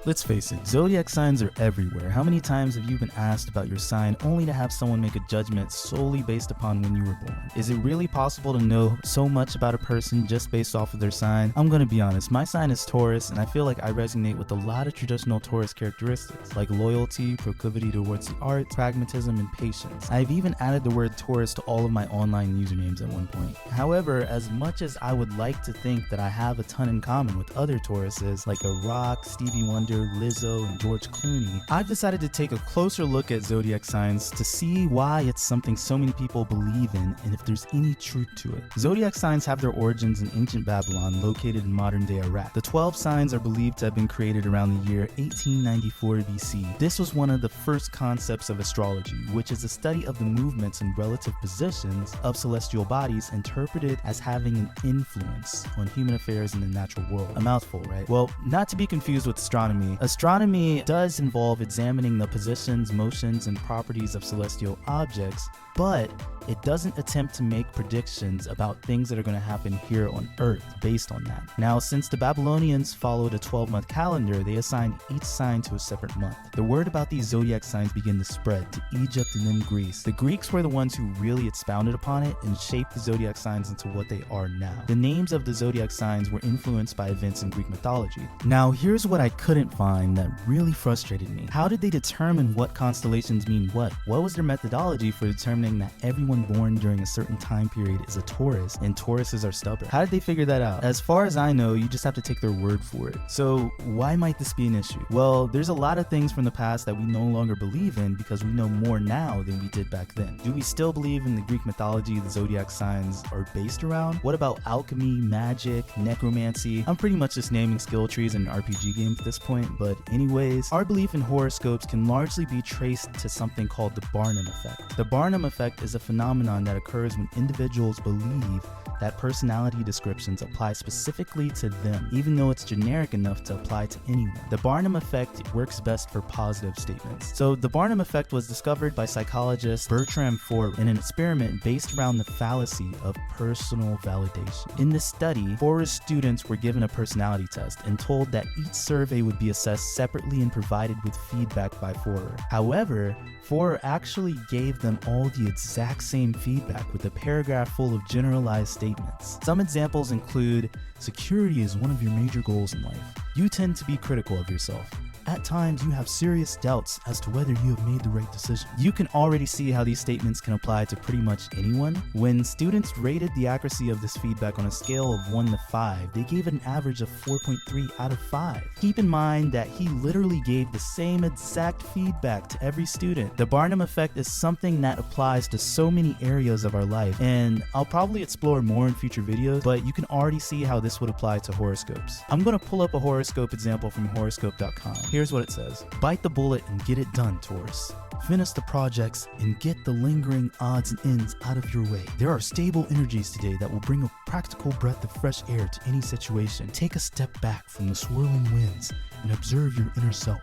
Let's face it, zodiac signs are everywhere. How many times have you been asked about your sign only to have someone make a judgment solely based upon when you were born? Is it really possible to know so much about a person just based off of their sign? I'm gonna be honest, my sign is Taurus, and I feel like I resonate with a lot of traditional Taurus characteristics, like loyalty, proclivity towards the arts, pragmatism, and patience. I've even added the word Taurus to all of my online usernames at one point. However, as much as I would like to think that I have a ton in common with other Tauruses, like The Rock, Stevie Wonder, Lizzo, and George Clooney, I've decided to take a closer look at zodiac signs to see why it's something so many people believe in and if there's any truth to it. Zodiac signs have their origins in ancient Babylon, located in modern-day Iraq. The 12 signs are believed to have been created around the year 1894 BC. This was one of the first concepts of astrology, which is a study of the movements and relative positions of celestial bodies interpreted as having an influence on human affairs in the natural world. A mouthful, right? Well, not to be confused with astronomy. Astronomy does involve examining the positions, motions, and properties of celestial objects, but it doesn't attempt to make predictions about things that are going to happen here on Earth based on that. Now, since the Babylonians followed a 12-month calendar, they assigned each sign to a separate month. The word about these zodiac signs began to spread to Egypt and then Greece. The Greeks were the ones who really expounded upon it and shaped the zodiac signs into what they are now. The names of the zodiac signs were influenced by events in Greek mythology. Now, here's what I couldn't find that really frustrated me. How did they determine what constellations mean what? What was their methodology for determining that everyone born during a certain time period is a Taurus and Tauruses are stubborn? How did they figure that out? As far as I know, you just have to take their word for it. So why might this be an issue? Well, there's a lot of things from the past that we no longer believe in because we know more now than we did back then. Do we still believe in the Greek mythology the zodiac signs are based around? What about alchemy, magic, necromancy? I'm pretty much just naming skill trees in an RPG game at this point, but anyways, our belief in horoscopes can largely be traced to something called the Barnum effect. The Barnum effect is a phenomenon that occurs when individuals believe that personality descriptions apply specifically to them, even though it's generic enough to apply to anyone. The Barnum effect works best for positive statements. So the Barnum effect was discovered by psychologist Bertram Ford in an experiment based around the fallacy of personal validation. In this study, Ford's students were given a personality test and told that each survey would be assessed separately and provided with feedback by Ford. However, Ford actually gave them all the exact same feedback with a paragraph full of generalized statements. Some examples include, security is one of your major goals in life. You tend to be critical of yourself. At times, you have serious doubts as to whether you have made the right decision. You can already see how these statements can apply to pretty much anyone. When students rated the accuracy of this feedback on a scale of 1 to 5, they gave it an average of 4.3 out of 5. Keep in mind that he literally gave the same exact feedback to every student. The Barnum effect is something that applies to so many areas of our life, and I'll probably explore more in future videos, but you can already see how this would apply to horoscopes. I'm going to pull up a horoscope example from horoscope.com. Here's what it says. Bite the bullet and get it done, Taurus. Finish the projects and get the lingering odds and ends out of your way. There are stable energies today that will bring a practical breath of fresh air to any situation. Take a step back from the swirling winds and observe your inner self.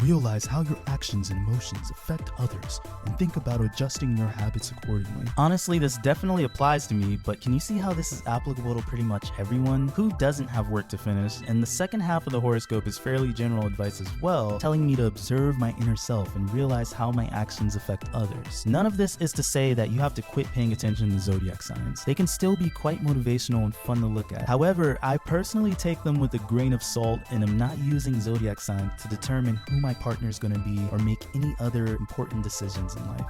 Realize how your actions and emotions affect others and think about adjusting your habits accordingly. Honestly, this definitely applies to me, but can you see how this is applicable to pretty much everyone? Who doesn't have work to finish? And the second half of the horoscope is fairly general advice as well, telling me to observe my inner self and realize how my actions affect others. None of this is to say that you have to quit paying attention to zodiac signs. They can still be quite motivational and fun to look at. However, I personally take them with a grain of salt and am not using zodiac signs to determine who my partner is going to be or make any other important decisions in life.